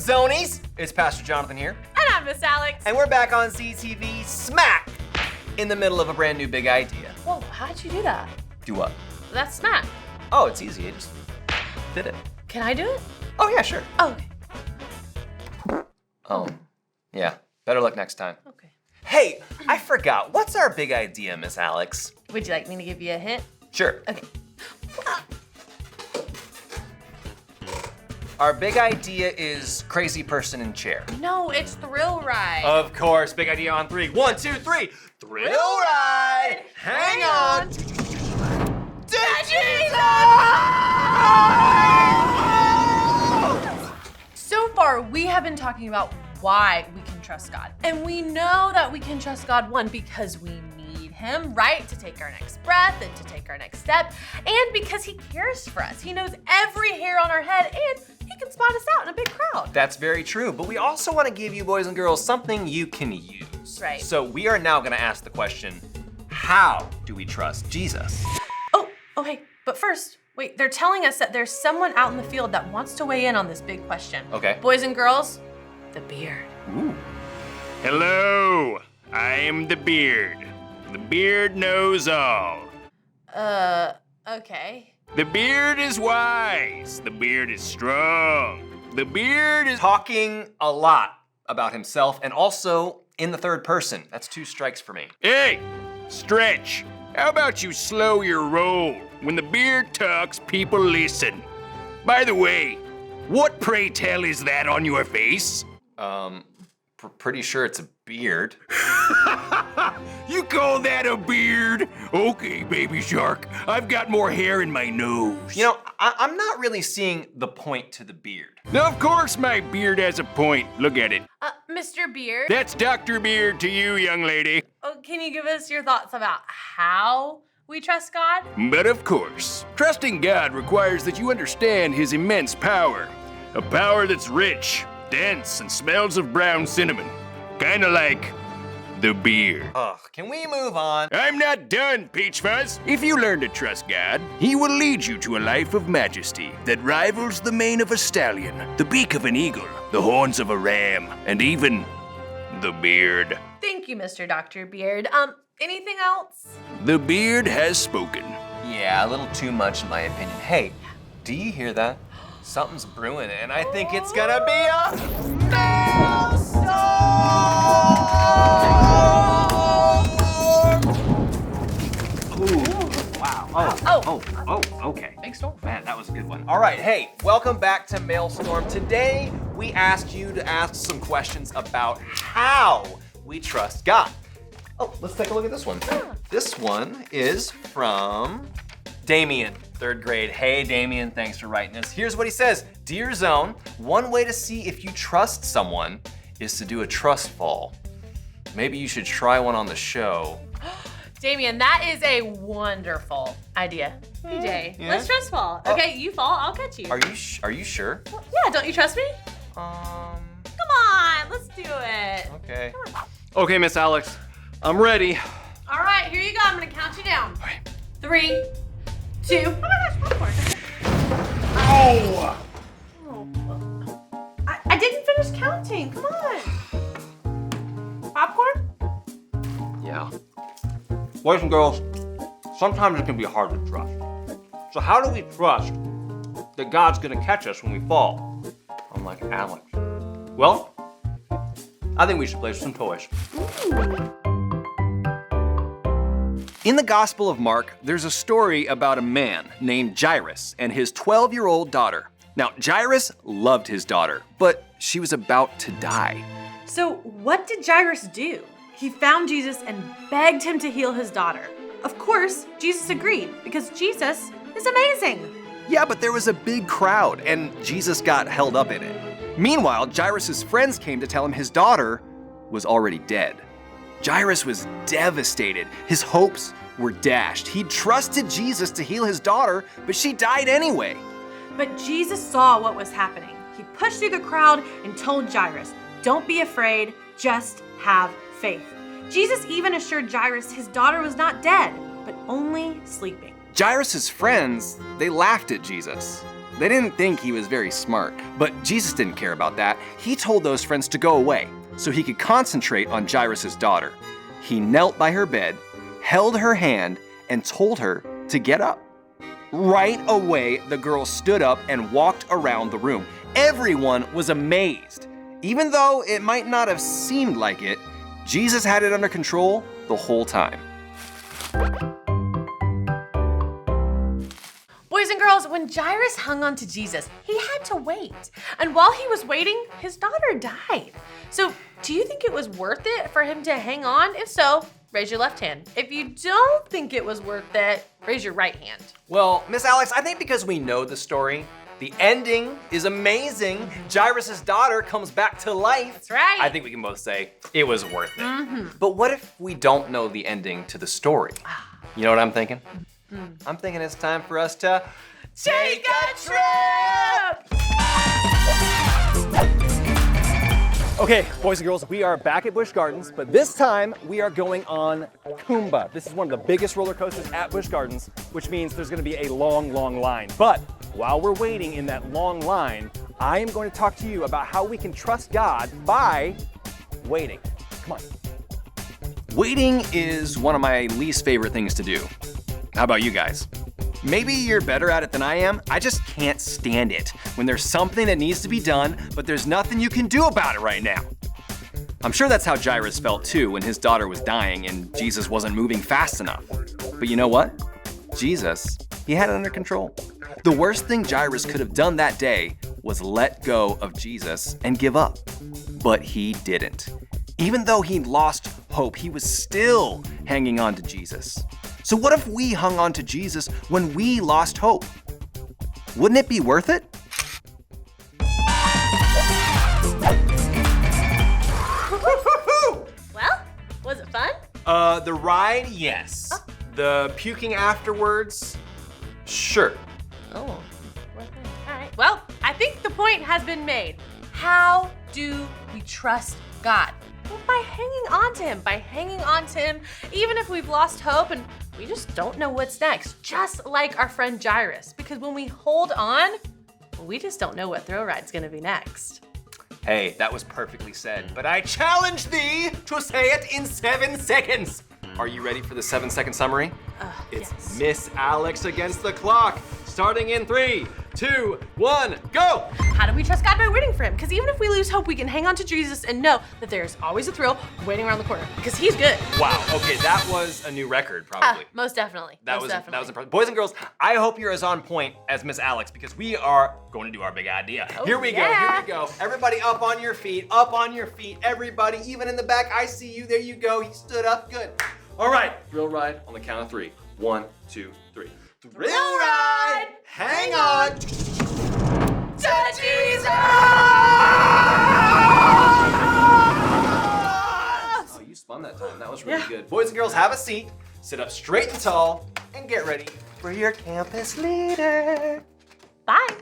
Zonies! It's Pastor Jonathan here. And I'm Miss Alex. And we're back on ZTV smack in the middle of a brand new big idea. Whoa, how'd you do that? Do what? That's smack. Oh, it's easy. I just did it. Can I do it? Oh, yeah, sure. Oh, okay. Oh, yeah. Better luck next time. Okay. Hey, I forgot. What's our big idea, Miss Alex? Would you like me to give you a hint? Sure. Okay. Our big idea is crazy person in chair. No, it's thrill ride. Of course, big idea on 3. 1, 2, 3. Thrill ride! Hang on! So far, we have been talking about why we can trust God. And we know that we can trust God, one, because we need Him, right? To take our next breath and to take our next step. And because He cares for us. He knows every hair on our head and He can spot us out in a big crowd. That's very true, but we also want to give you boys and girls something you can use. Right. So we are now going to ask the question, how do we trust Jesus? Oh, hey, but first, wait, they're telling us that there's someone out in the field that wants to weigh in on this big question. Okay. Boys and girls, the beard. Ooh. Hello, I am the beard. The beard knows all. Okay. The beard is wise. The beard is strong. The beard is... Talking a lot about himself and also in the third person. That's 2 strikes for me. Hey, stretch. How about you slow your roll? When the beard talks, people listen. By the way, what pray tell is that on your face? Pretty sure it's a beard. You call that a beard? Okay, baby shark. I've got more hair in my nose. You know, I'm not really seeing the point to the beard. Now, of course my beard has a point. Look at it. Mr. Beard, That's Dr. Beard to you, young lady. can you give us your thoughts about how we trust God? But of course, trusting God requires that you understand His immense power. A power that's rich, dense, and smells of brown cinnamon. Kinda like the beard. Ugh, can we move on? I'm not done, Peach Fuzz. If you learn to trust God, He will lead you to a life of majesty that rivals the mane of a stallion, the beak of an eagle, the horns of a ram, and even the beard. Thank you, Mr. Dr. Beard. Anything else? The beard has spoken. Yeah, a little too much in my opinion. Hey, do you hear that? Something's brewing and I think it's gonna be a maelstrom! Ooh, wow. Okay. Big storm. Man, that was a good one. All right, hey, welcome back to Maelstrom. Today, we asked you to ask some questions about how we trust God. Oh, let's take a look at this one. This one is from Damien, 3rd grade. Hey, Damien, thanks for writing this. Here's what he says. Dear Zone, one way to see if you trust someone is to do a trust fall. Maybe you should try one on the show. Damien, that is a wonderful idea. PJ, Yeah? let's trust fall. Okay, you fall, I'll catch you. Are you sure? Yeah, don't you trust me? Um, Come on, let's do it. okay. Okay, Miss Alex, I'm ready. All right, here you go. I'm gonna count you down. 3, 2. Oh my gosh, popcorn. Oh! I didn't finish counting. Come on. Popcorn? Yeah. Boys and girls, sometimes it can be hard to trust. So how do we trust that God's gonna catch us when we fall? Unlike Alex. Well, I think we should play with some toys. In the Gospel of Mark, there's a story about a man named Jairus and his 12-year-old daughter. Now, Jairus loved his daughter, but she was about to die. So, what did Jairus do? He found Jesus and begged him to heal his daughter. Of course, Jesus agreed because Jesus is amazing. Yeah, but there was a big crowd, and Jesus got held up in it. Meanwhile, Jairus' friends came to tell him his daughter was already dead. Jairus was devastated. His hopes were dashed. He trusted Jesus to heal his daughter, but she died anyway. But Jesus saw what was happening. He pushed through the crowd and told Jairus, "Don't be afraid, just have faith." Jesus even assured Jairus his daughter was not dead, but only sleeping. Jairus' friends, they laughed at Jesus. They didn't think he was very smart, but Jesus didn't care about that. He told those friends to go away so he could concentrate on Jairus' daughter. He knelt by her bed, held her hand, and told her to get up. Right away, the girl stood up and walked around the room. Everyone was amazed. Even though it might not have seemed like it, Jesus had it under control the whole time. Boys and girls, when Jairus hung on to Jesus, he had to wait. And while he was waiting, his daughter died. So, do you think it was worth it for him to hang on? If so, raise your left hand. If you don't think it was worth it, raise your right hand. Well, Miss Alex, I think because we know the story, the ending is amazing. Jairus' daughter comes back to life. That's right. I think we can both say it was worth it. But what if we don't know the ending to the story? You know what I'm thinking? I'm thinking it's time for us to Take a trip! Okay, boys and girls, we are back at Busch Gardens, but this time we are going on Kumba. This is one of the biggest roller coasters at Busch Gardens, which means there's gonna be a long, long line. But while we're waiting in that long line, I am going to talk to you about how we can trust God by waiting. Come on. Waiting is one of my least favorite things to do. How about you guys? Maybe you're better at it than I am. I just can't stand it when there's something that needs to be done, but there's nothing you can do about it right now. I'm sure that's how Jairus felt too when his daughter was dying and Jesus wasn't moving fast enough. But you know what? Jesus, he had it under control. The worst thing Jairus could have done that day was let go of Jesus and give up. But he didn't. Even though he'd lost hope, he was still hanging on to Jesus. So what if we hung on to Jesus when we lost hope? Wouldn't it be worth it? Well, was it fun? The ride, yes. The puking afterwards, sure. Oh, worth it. All right. Well, I think the point has been made. How do we trust God? Well, by hanging on to him, even if we've lost hope and we just don't know what's next, just like our friend Jairus. Because when we hold on, we just don't know what thrill ride's gonna be next. Hey, that was perfectly said, but I challenge thee to say it in 7 seconds. Are you ready for the 7-second summary? It's yes. Miss Alex against the clock. Starting in 3, 2, 1, go! How do we trust God by waiting for him? Because even if we lose hope, we can hang on to Jesus and know that there's always a thrill waiting around the corner because he's good. Wow, okay, that was a new record, probably. Most definitely. That was impressive. Boys and girls, I hope you're as on point as Miss Alex because we are going to do our big idea. Here we go. Everybody up on your feet, Everybody, even in the back, I see you. There you go. He stood up. Good. All right, thrill ride on the count of 3. 1, 2, 3. Thrill ride! Hang on! To Jesus! Oh, you spun that time. That was really good. Boys and girls, have a seat. Sit up straight and tall and get ready for your campus leader. Bye.